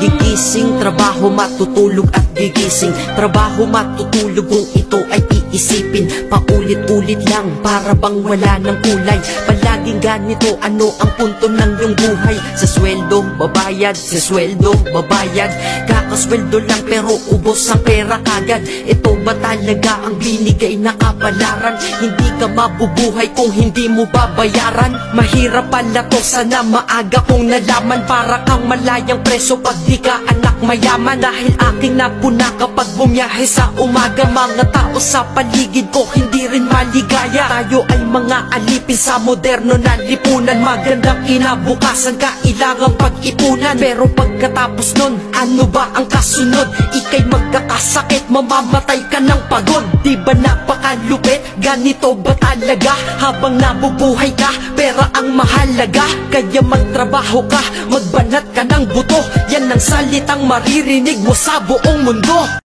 Gigising, trabaho, matutulog at gigising. Trabaho, matutulog kung ito ay iisipin. Paulit-ulit lang, para bang wala ng kulay. Palaging ganito, ano ang punto ng iyong buhay? Sa sweldo, babayad, sa sweldo, babayad. Kakasweldo lang pero ubos ang pera kagad. Ito ba talaga ang binigay na kapalaran? Hindi ka mabubuhay kung hindi mo babayaran. Mahirap pala to, sana maaga kong nalaman. Para kang malayang preso pag di ka anak mayaman. Dahil aking napuna kapag bumiyahe sa umaga. Mga tao sa paligid ko hindi rin maligaya. Tayo ay mga alipin sa moderno na lipunan. Magandang kinabukasan kailangang pag-ipunan. Pero pagkatapos nun, ano ba ang kasunod? Ika'y magkakasakit, mamamatay ka ng pagod. Di ba napakalupit? Ganito ba talaga? Habang nabubuhay ka, pera ang mahalaga. Kaya magtrabaho ka, magbanat ka ng buto. Yan ang salitang maririnig mo sa buong mundo.